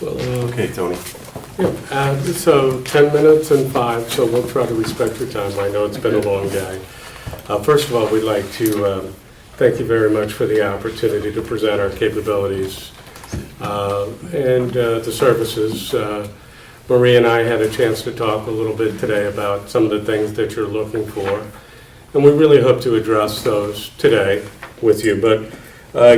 Okay, Tony. So 10 minutes and 5, so we'll try to respect your time. I know it's been a long day. First of all, we'd like to thank you very much for the opportunity to present our capabilities and the services. Marie and I had a chance to talk a little bit today about some of the things that you're looking for, and we really hope to address those today with you. But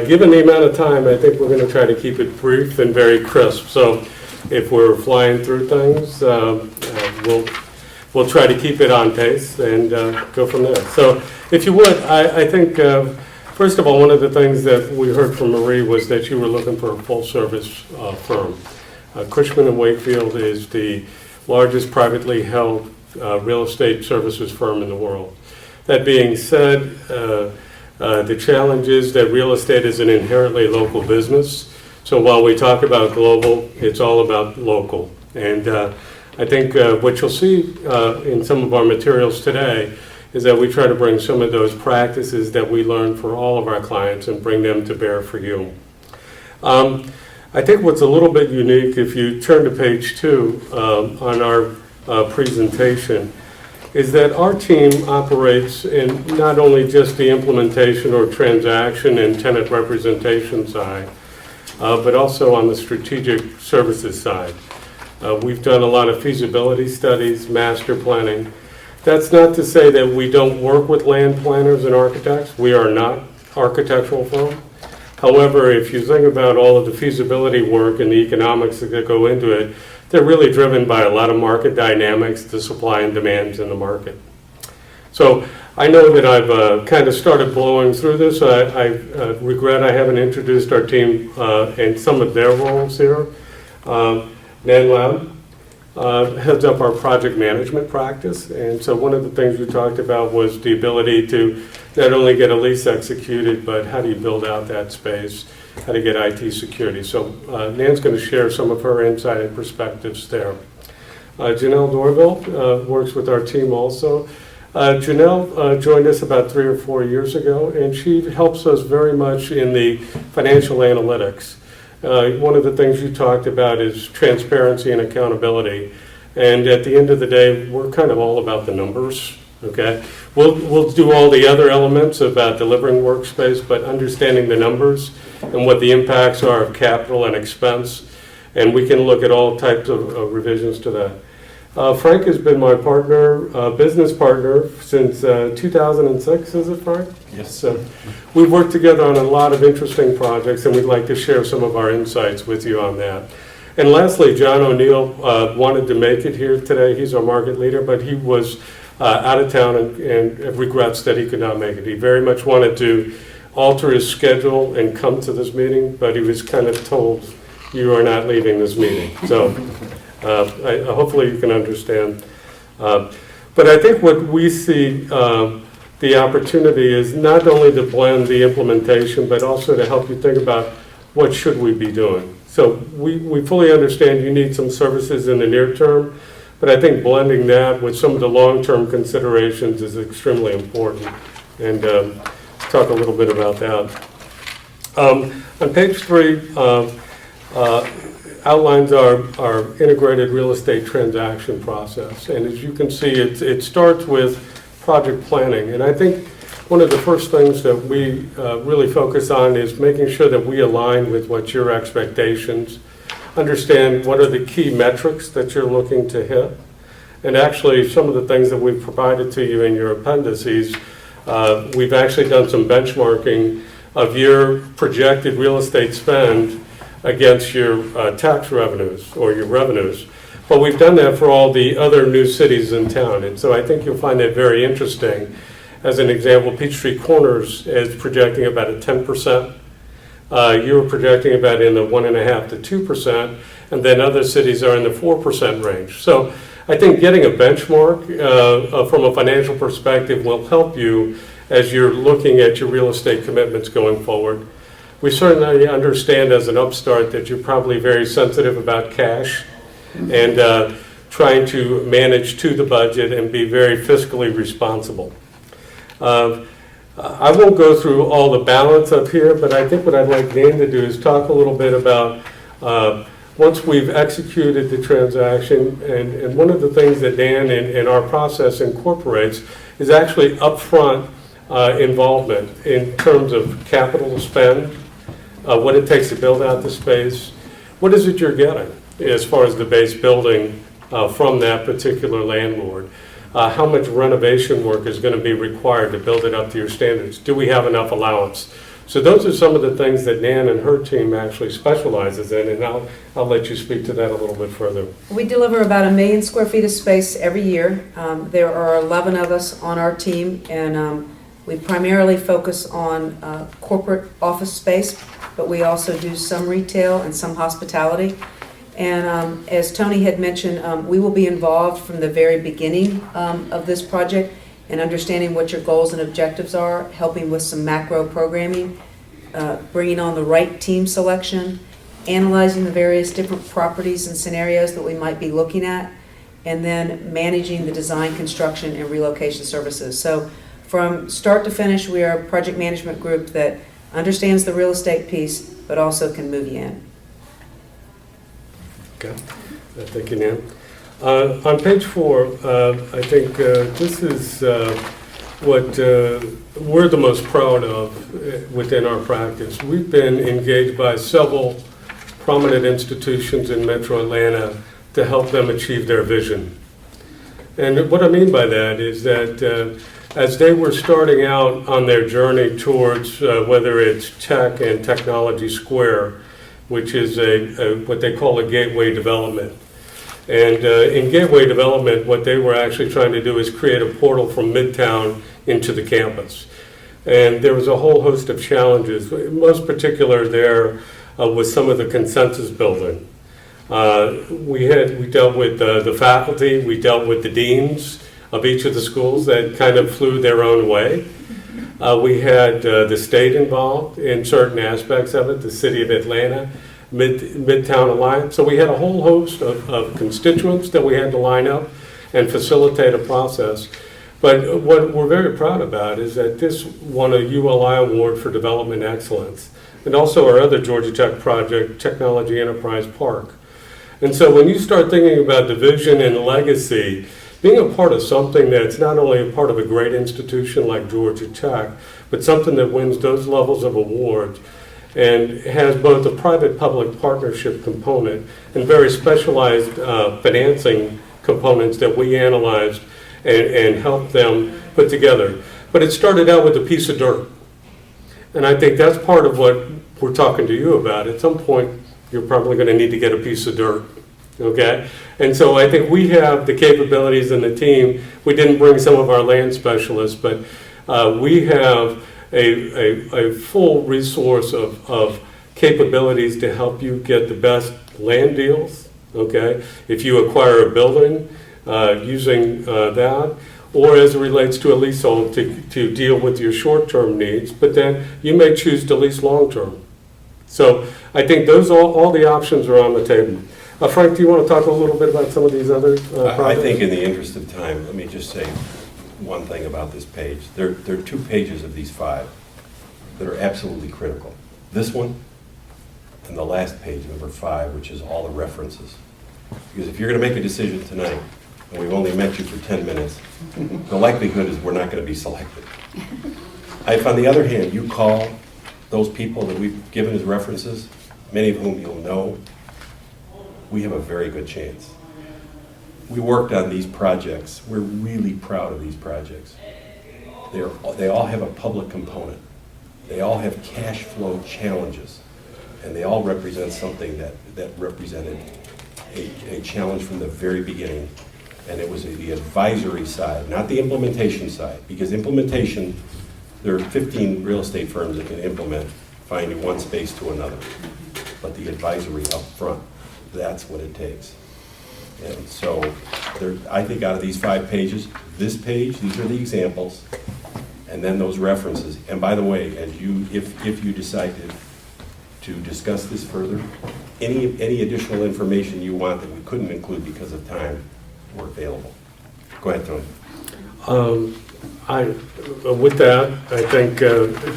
given the amount of time, I think we're going to try to keep it brief and very crisp. So if we're flying through things, we'll try to keep it on pace and go from there. So if you would, I think, first of all, one of the things that we heard from Marie was that you were looking for a full-service firm. Cushman Wakefield is the largest privately held real estate services firm in the world. That being said, the challenge is that real estate is an inherently local business. So while we talk about global, it's all about local. And I think what you'll see in some of our materials today is that we try to bring some of those practices that we learn for all of our clients and bring them to bear for you. I think what's a little bit unique, if you turn to page 2 on our presentation, is that our team operates in not only just the implementation or transaction and tenant representation side, but also on the strategic services side. We've done a lot of feasibility studies, master planning. That's not to say that we don't work with land planners and architects. We are not architectural firm. However, if you think about all of the feasibility work and the economics that go into it, they're really driven by a lot of market dynamics, the supply and demands in the market. So I know that I've kind of started blowing through this. I regret I haven't introduced our team and some of their roles here. Nan Loud heads up our project management practice. And so one of the things we talked about was the ability to not only get a lease executed, but how do you build out that space, how to get IT security. So Nan's going to share some of her insight and perspectives there. Janelle Dorville works with our team also. Janelle joined us about 3 or 4 years ago, and she helps us very much in the financial analytics. One of the things you talked about is transparency and accountability. And at the end of the day, we're kind of all about the numbers, okay? We'll do all the other elements about delivering workspace, but understanding the numbers and what the impacts are of capital and expense. And we can look at all types of revisions to that. Frank has been my partner, business partner, since 2006, is it, Frank? Yes. So we've worked together on a lot of interesting projects, and we'd like to share some of our insights with you on that. And lastly, John O'Neill wanted to make it here today. He's our market leader, but he was out of town and regrets that he could not make it. He very much wanted to alter his schedule and come to this meeting, but he was kind of told, you are not leaving this meeting. So hopefully you can understand. But I think what we see the opportunity is not only to blend the implementation, but also to help you think about what should we be doing. So we fully understand you need some services in the near term, but I think blending that with some of the long-term considerations is extremely important. And talk a little bit about that. On page 3, outlines our integrated real estate transaction process. And as you can see, it starts with project planning. And I think one of the first things that we really focus on is making sure that we align with what your expectations, understand what are the key metrics that you're looking to hit. And actually, some of the things that we've provided to you in your appendices, we've actually done some benchmarking of your projected real estate spend against your tax revenues or your revenues. But we've done that for all the other new cities in town. And so I think you'll find that very interesting. As an example, Peachtree Corners is projecting about a 10%. You're projecting about in the 1.5% to 2%, and then other cities are in the 4% range. So I think getting a benchmark from a financial perspective will help you as you're looking at your real estate commitments going forward. We certainly understand as an upstart that you're probably very sensitive about cash and trying to manage to the budget and be very fiscally responsible. I won't go through all the balance up here, but I think what I'd like Dan to do is talk a little bit about once we've executed the transaction, and one of the things that Dan and our process incorporates is actually upfront involvement in terms of capital to spend, what it takes to build out the space. What is it you're getting as far as the base building from that particular landlord? How much renovation work is going to be required to build it up to your standards? Do we have enough allowance? So those are some of the things that Nan and her team actually specializes in, and I'll let you speak to that a little bit further. We deliver about 1 million square feet of space every year. There are 11 of us on our team, and we primarily focus on corporate office space, but we also do some retail and some hospitality. And as Tony had mentioned, we will be involved from the very beginning of this project and understanding what your goals and objectives are, helping with some macro programming, bringing on the right team selection, analyzing the various different properties and scenarios that we might be looking at, and then managing the design, construction, and relocation services. So from start to finish, we are a project management group that understands the real estate piece, but also can move you in. Okay, thank you, Nan. On page 4, I think this is what we're the most proud of within our practice. We've been engaged by several prominent institutions in Metro Atlanta to help them achieve their vision. And what I mean by that is that as they were starting out on their journey towards whether it's tech and technology square, which is what they call a gateway development. And in gateway development, what they were actually trying to do is create a portal from Midtown into the campus. And there was a whole host of challenges, most particular there was some of the consensus building. We dealt with the faculty, we dealt with the deans of each of the schools that kind of flew their own way. We had the state involved in certain aspects of it, the city of Atlanta, Midtown Alliance. So we had a whole host of constituents that we had to line up and facilitate a process. But what we're very proud about is that this won a ULI Award for Development Excellence, and also our other Georgia Tech project, Technology Enterprise Park. And so when you start thinking about the vision and legacy, being a part of something that's not only a part of a great institution like Georgia Tech, but something that wins those levels of awards and has both a private-public partnership component and very specialized financing components that we analyzed and helped them put together. But it started out with a piece of dirt. And I think that's part of what we're talking to you about. At some point, you're probably going to need to get a piece of dirt. Okay? And so I think we have the capabilities in the team. We didn't bring some of our land specialists, but we have a full resource of capabilities to help you get the best land deals. Okay? If you acquire a building using that, or as it relates to a leasehold to deal with your short-term needs, but then you may choose to lease long-term. So I think those all the options are on the table. Frank, do you want to talk a little bit about some of these other projects? I think in the interest of time, let me just say one thing about this page. There are 2 pages of these 5 that are absolutely critical. This one and the last page, number 5, which is all the references. Because if you're going to make a decision tonight, and we've only met you for 10 minutes, the likelihood is we're not going to be selected. If, on the other hand, you call those people that we've given as references, many of whom you'll know, we have a very good chance. We worked on these projects. We're really proud of these projects. They all have a public component. They all have cash flow challenges. And they all represent something that represented a challenge from the very beginning. And it was the advisory side, not the implementation side. Because implementation, there are 15 real estate firms that can implement, finding one space to another. But the advisory up front, that's what it takes. And so I think out of these 5 pages, this page, these are the examples, and then those references. And by the way, if you decide to discuss this further, any additional information you want that we couldn't include because of time, we're available. Go ahead, Tony. With that, I think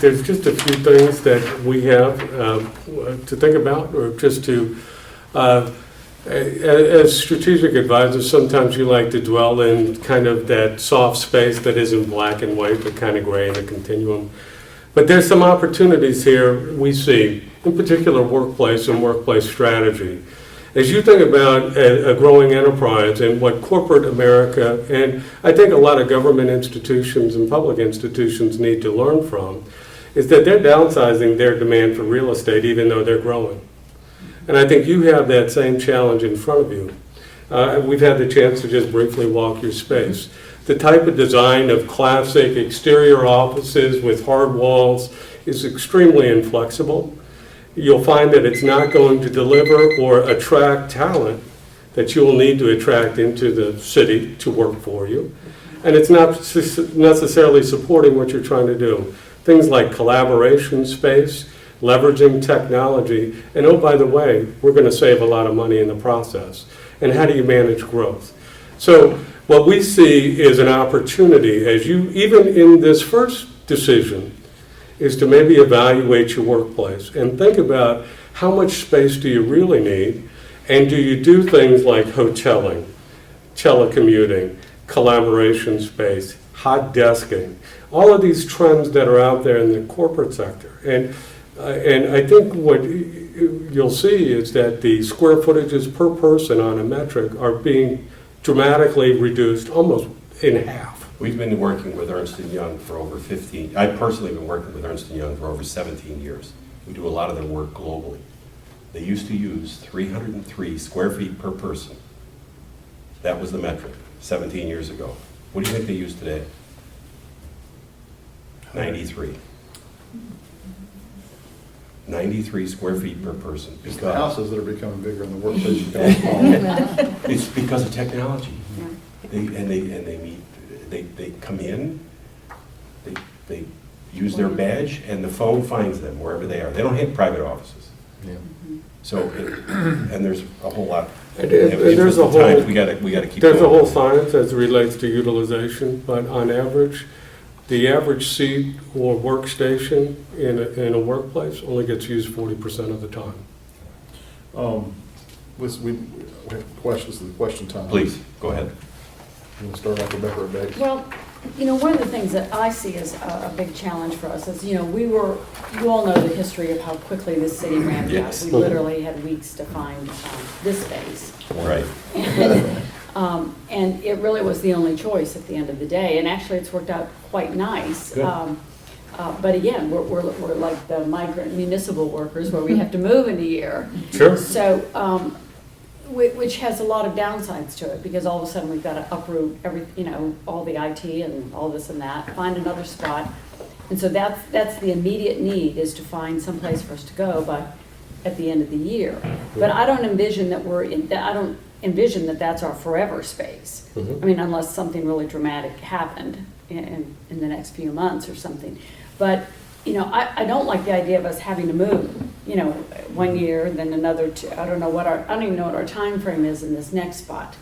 there's just a few things that we have to think about, or just to As strategic advisors, sometimes you like to dwell in kind of that soft space that isn't black and white, but kind of gray in a continuum. But there's some opportunities here we see, in particular workplace and workplace strategy. As you think about a growing enterprise and what corporate America, and I think a lot of government institutions and public institutions need to learn from, is that they're downsizing their demand for real estate even though they're growing. And I think you have that same challenge in front of you. We've had the chance to just briefly walk your space. The type of design of classic exterior offices with hard walls is extremely inflexible. You'll find that it's not going to deliver or attract talent that you will need to attract into the city to work for you. And it's not necessarily supporting what you're trying to do. Things like collaboration space, leveraging technology, and oh, by the way, we're going to save a lot of money in the process. And how do you manage growth? So what we see is an opportunity, as you, even in this first decision, is to maybe evaluate your workplace and think about how much space do you really need, and do you do things like hoteling, telecommuting, collaboration space, hot desking, all of these trends that are out there in the corporate sector. And I think what you'll see is that the square footages per person on a metric are being dramatically reduced, almost in half. We've been working with Ernst & Young for over 15, I personally have been working with Ernst & Young for over 17 years. We do a lot of their work globally. They used to use 303 square feet per person. That was the metric 17 years ago. What do you think they use today? 93. 93 square feet per person. It's the houses that are becoming bigger and the workplace becoming smaller. It's because of technology. They come in, they use their badge, and the phone finds them wherever they are. They don't have private offices. Yeah. So, and there's a whole lot. And there's a whole, times, we got to keep. There's going. a whole science as it relates to utilization, but on average, the average seat or workstation in a workplace only gets used 40% of the time. We have questions, the question time. Please, go ahead. You want to start off, Rebecca, or Bex? Well, one of the things that I see as a big challenge for us is, you all know the history of how quickly this city ramped Yes. up. We literally had weeks to find this space. Right. And it really was the only choice at the end of the day. And actually, it's worked out quite nice. Good. But again, we're like the migrant municipal workers where we have to move in a year. Sure. So, which has a lot of downsides to it, because all of a sudden we've got to uproot all the IT and all this and that, find another spot. And so that's the immediate need, is to find some place for us to go at the end of the year. But I don't envision that that's our forever space. Mhm. I mean, unless something really dramatic happened in the next few months or something. But, I don't like the idea of us having to move, 1 year, and then another two. I don't even know what our time frame is in this next spot.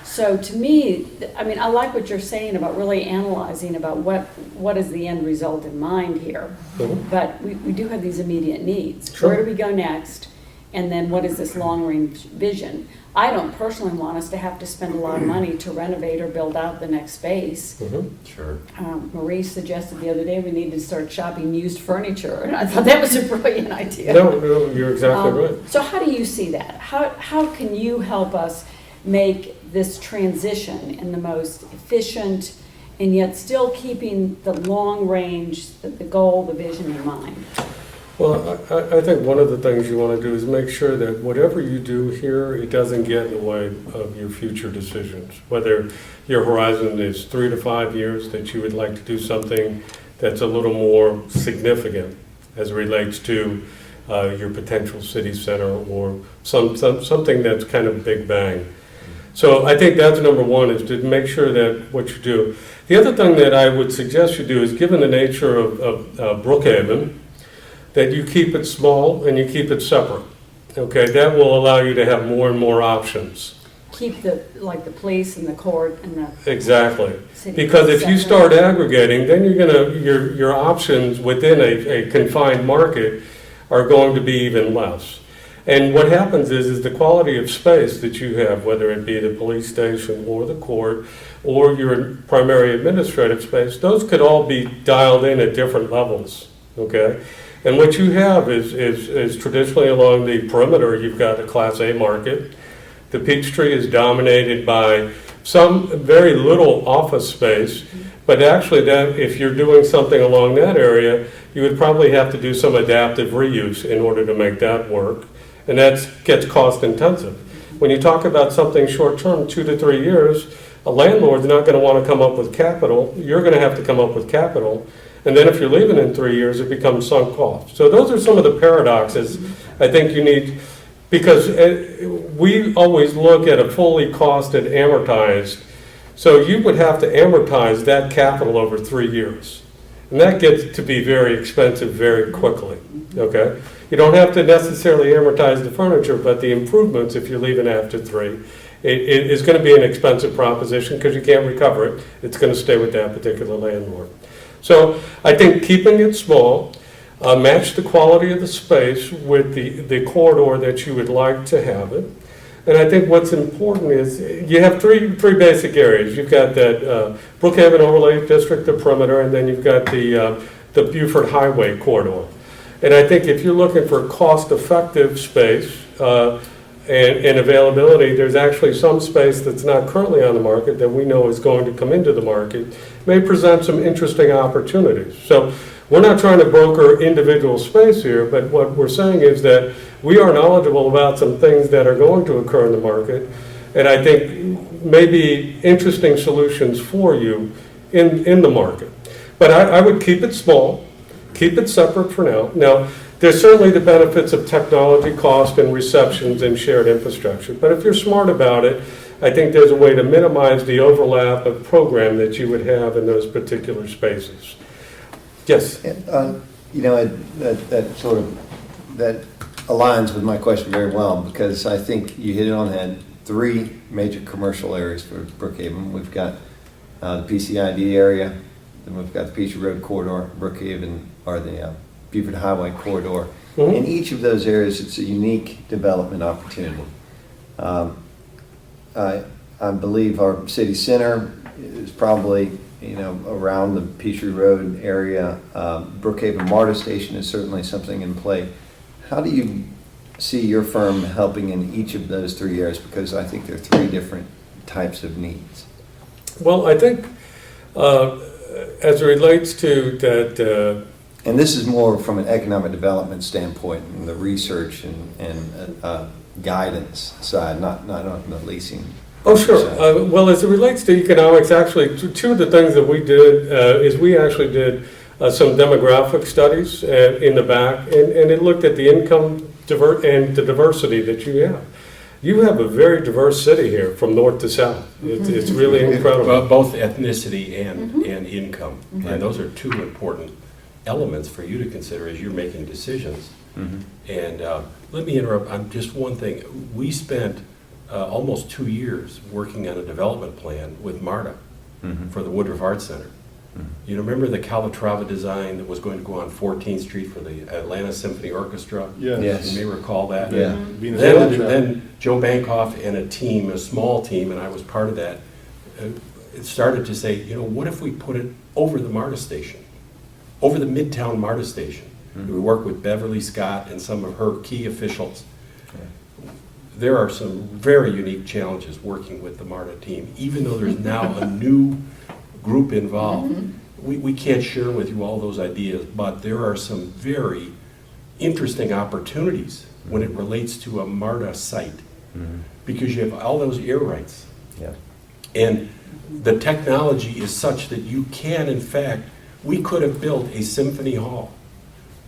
So to me, I like what you're saying about really analyzing about what is the end result in mind here. Mhm. But we do have these immediate needs. Sure. Where do we go next? And then what is this long-range vision? I don't personally want us to have to spend a lot of money to renovate or build out the next space. Mhm. Sure. Marie suggested the other day we need to start shopping used furniture, and I thought that was a brilliant idea. No, you're exactly right. So how do you see that? How can you help us make this transition in the most efficient and yet still keeping the long range, the goal, the vision in mind? Well, I think one of the things you want to do is make sure that whatever you do here, it doesn't get in the way of your future decisions. Whether your horizon is 3 to 5 years, that you would like to do something that's a little more significant as it relates to your potential city center, or something that's kind of big bang. So I think that's number one, is to make sure that what you do. The other thing that I would suggest you do is, given the nature of Brookhaven, that you keep it small and you keep it separate. Okay, that will allow you to have more and more options. Keep the police and the court and the Exactly. city. Because if you separate. start aggregating, then your options within a confined market are going to be even less. And what happens is the quality of space that you have, whether it be the police station or the court or your primary administrative space, those could all be dialed in at different levels, okay? And what you have is traditionally along the perimeter, you've got a Class A market. The Peachtree is dominated by some very little office space, but actually that, if you're doing something along that area, you would probably have to do some adaptive reuse in order to make that work. And that gets cost intensive. When you talk about something short-term, 2 to 3 years, a landlord's not going to want to come up with capital. You're going to have to come up with capital. And then if you're leaving in 3 years, it becomes sunk cost. So those are some of the paradoxes I think you need, because we always look at a fully costed amortized. So you would have to amortize that capital over 3 years. And that gets to be very expensive very quickly, okay? You don't have to necessarily amortize the furniture, but the improvements, if you're leaving after 3, it is going to be an expensive proposition because you can't recover it. It's going to stay with that particular landlord. So I think keeping it small, match the quality of the space with the corridor that you would like to have it. And I think what's important is you have three basic areas. You've got that Brookhaven Overlay District, the perimeter, and then you've got the Buford Highway corridor. And I think if you're looking for cost-effective space and availability, there's actually some space that's not currently on the market that we know is going to come into the market, may present some interesting opportunities. So we're not trying to broker individual space here, but what we're saying is that we are knowledgeable about some things that are going to occur in the market, and I think maybe interesting solutions for you in the market. But I would keep it small, keep it separate for now. Now, there's certainly the benefits of technology, cost, and receptions and shared infrastructure. But if you're smart about it, I think there's a way to minimize the overlap of program that you would have in those particular spaces. Yes? You know, that sort of, that aligns with my question very well, because I think you hit it on the head. 3 major commercial areas for Brookhaven. We've got the PCID area, then we've got the Peachtree Road corridor, Brookhaven, or the Buford Highway corridor. Mm-hmm. In each of those areas, it's a unique development opportunity. I believe our city center is probably, you know, around the Peachtree Road area. Brookhaven MARTA station is certainly something in play. How do you see your firm helping in each of those 3 areas? Because I think there are 3 different types of needs. Well, I think as it relates to that, and this is more from an economic development standpoint and the research and guidance side, not on the leasing. oh, sure. side. Well, as it relates to economics, actually, 2 of the things that we did is we actually did some demographic studies in the back, and it looked at the income and the diversity that you have. You have a very diverse city here from north to south. It's really incredible. Well, both ethnicity and income. And those are 2 important elements for you to consider as you're making decisions. And let me interrupt on just one thing. We spent almost 2 years working on a development plan with MARTA for the Woodruff Arts Center. You remember the Calatrava design that was going to go on 14th Street for the Atlanta Symphony Orchestra? Yes. You may recall that. Yeah. Then Joe Bankoff and a team, a small team, and I was part of that, it started to say, you know, what if we put it over the MARTA station, over the Midtown MARTA station? We worked with Beverly Scott and some of her key officials. There are some very unique challenges working with the MARTA team, even though there's now a new group involved. We can't share with you all those ideas, but there are some very interesting opportunities when it relates to a MARTA site, because you have all those air rights. Yeah. And the technology is such that you can, in fact, we could have built a symphony hall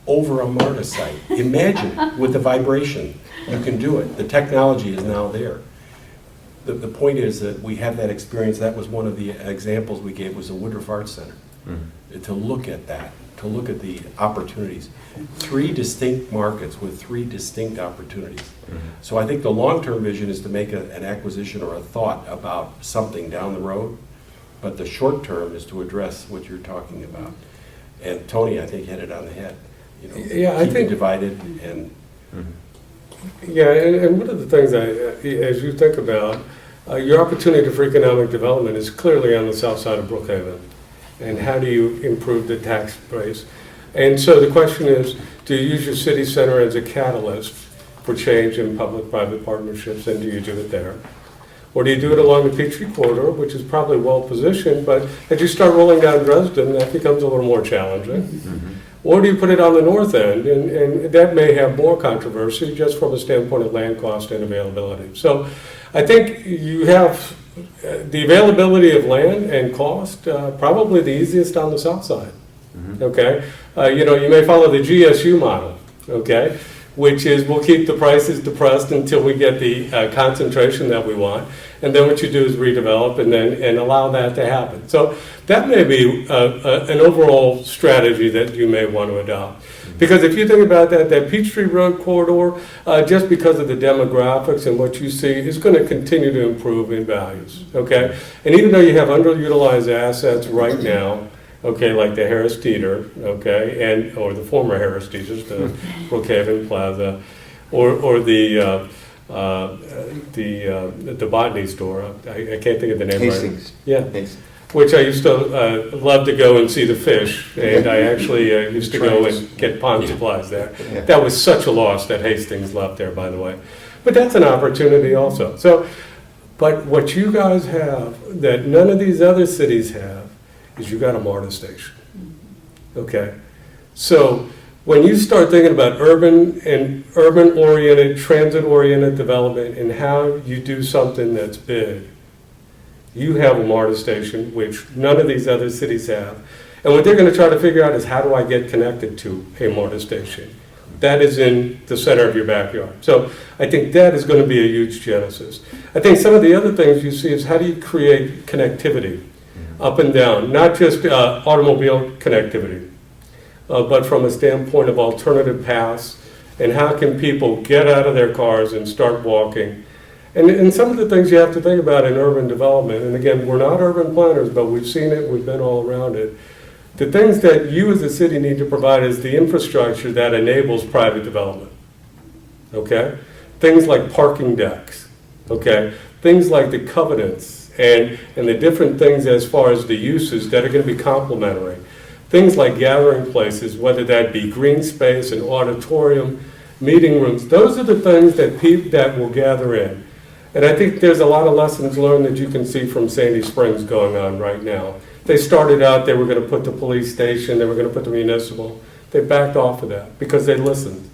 over a MARTA site. Imagine with the vibration, you can do it. The technology is now there. The point is that we have that experience. That was one of the examples we gave, was the Woodruff Arts Center. To look at that, to look at the opportunities. 3 distinct markets with 3 distinct opportunities. So I think the long-term vision is to make an acquisition or a thought about something down the road, but the short term is to address what you're talking about. And Tony, I think, hit it on the head. You know, Yeah, I keep it think divided and Yeah, and one of the things as you think about, your opportunity for economic development is clearly on the south side of Brookhaven. And how do you improve the tax base? And so the question is, do you use your city center as a catalyst for change in public-private partnerships, and do you do it there? Or do you do it along the Peachtree Corridor, which is probably well-positioned, but as you start rolling down Dresden, that becomes a little more challenging. Mm-hmm. Or do you put it on the north end, and that may have more controversy just from a standpoint of land cost and availability. So I think you have the availability of land and cost, probably the easiest on the south side, okay? You may follow the GSU model, okay? Which is we'll keep the prices depressed until we get the concentration that we want. And then what you do is redevelop and allow that to happen. So that may be an overall strategy that you may want to adopt. Because if you think about that Peachtree Road corridor, just because of the demographics and what you see, is going to continue to improve in values, okay? And even though you have underutilized assets right now, okay, like the Harris Teeter, okay, or the former Harris Teeters, the Brookhaven Plaza, or the botany store. I can't think of the name Hastings. right. Yeah. Hastings. Which I used to love to go and see the fish, and I actually used to go and get pond supplies there. Yeah. That was such a loss that Hastings left there, by the way. But that's an opportunity also. So, but what you guys have that none of these other cities have is you got a MARTA station. Okay? So when you start thinking about urban-oriented, transit-oriented development and how you do something that's big, you have a MARTA station, which none of these other cities have. And what they're going to try to figure out is how do I get connected to a MARTA station? That is in the center of your backyard. So I think that is going to be a huge genesis. I think some of the other things you see is how do you create connectivity up and down, not just automobile connectivity, but from a standpoint of alternative paths and how can people get out of their cars and start walking. And some of the things you have to think about in urban development, and again, we're not urban planners, but we've seen it, we've been all around it. The things that you as a city need to provide is the infrastructure that enables private development, okay? Things like parking decks, okay? Things like the covenants and the different things as far as the uses that are going to be complementary. Things like gathering places, whether that be green space, an auditorium, meeting rooms, those are the things that will gather in. And I think there's a lot of lessons learned that you can see from Sandy Springs going on right now. They started out, they were going to put the police station, they were going to put the municipal. They backed off of that because they listened.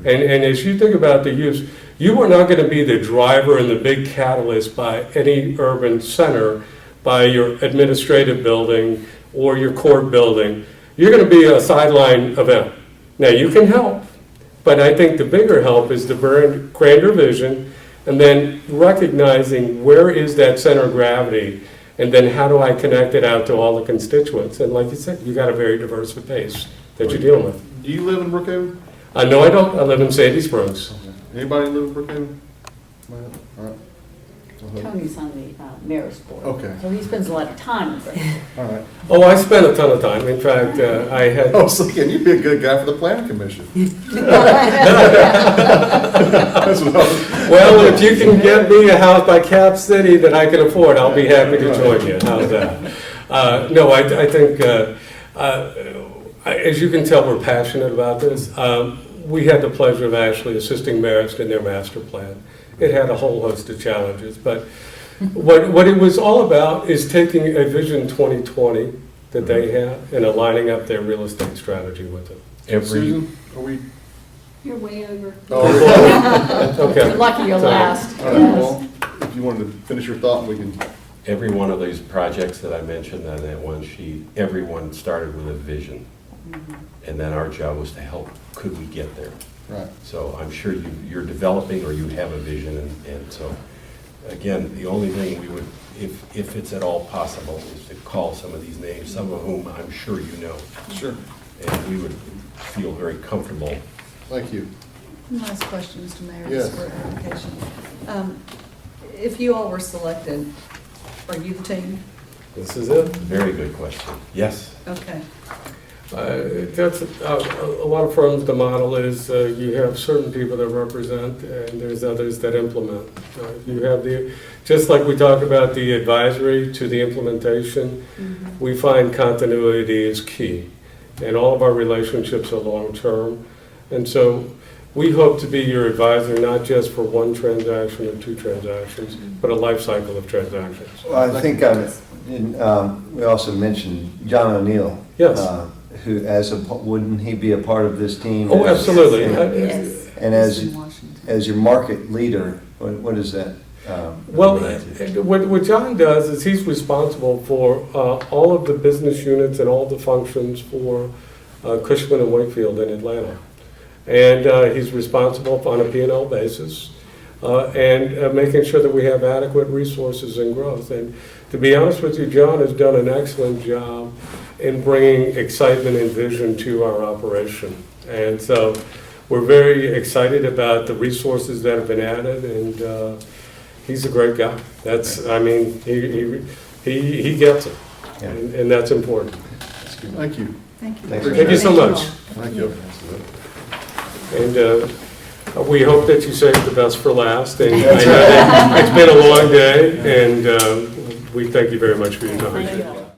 And as you think about the use, you are not going to be the driver and the big catalyst by any urban center, by your administrative building or your court building. You're going to be a sideline event. Now, you can help, but I think the bigger help is the grander vision and then recognizing where is that center of gravity and then how do I connect it out to all the constituents. And like you said, you got a very diverse base that you're dealing with. Do you live in Brookhaven? No, I don't. I live in Sandy Springs. Anybody live in Brookhaven? All right. Tony's on the mayor's board. Okay. So he spends a lot of time with it. All right. Oh, I spent a ton of time. In fact, I had. I was thinking, you'd be a good guy for the planning commission. That's what I was. Well, if you can get me a house by Cap City that I can afford, I'll be happy to join you. How's that? No, I think, as you can tell, we're passionate about this. We had the pleasure of actually assisting Marist in their master plan. It had a whole host of challenges, but what it was all about is taking a Vision 2020 that they have and aligning up their real estate strategy with it. Susan, are we? You're way over. Oh, Okay. You're lucky you're last. all right, well, if you wanted to finish your thought, we can. Every one of these projects that I mentioned on that one sheet, everyone started with a vision. And then our job was to help, could we get there? Right. So I'm sure you're developing or you have a vision, and so, again, the only thing we would, if it's at all possible, is to call some of these names, some of whom I'm sure you know. Sure. And we would feel very comfortable. Thank you. Last question, Mr. Mayor, Yes. just for clarification. If you all were selected, are you the team? This is it. Very good question. Yes. Okay. That's, a lot of firms, the model is you have certain people that represent and there's others that implement. You have just like we talk about the advisory to the implementation, we find continuity is key. And all of our relationships are long-term. And so we hope to be your advisor, not just for one transaction or two transactions, but a life cycle of transactions. Well, I think we also mentioned John O'Neill. Yes. Who, wouldn't he be a part of this team? Oh, absolutely. Yes. And as your market leader, what is that? Well, what John does is he's responsible for all of the business units and all the functions for Cushman Wakefield in Atlanta. And he's responsible on a P&L basis and making sure that we have adequate resources and growth. And to be honest with you, John has done an excellent job in bringing excitement and vision to our operation. And so we're very excited about the resources that have been added, and he's a great guy. I mean, he gets it, Yeah. and that's important. Thank you. Thank you. Thank you so much. Thank you. And we hope that you saved the best for last. And I know that it's been a long day, and we thank you very much for your time. Thank you.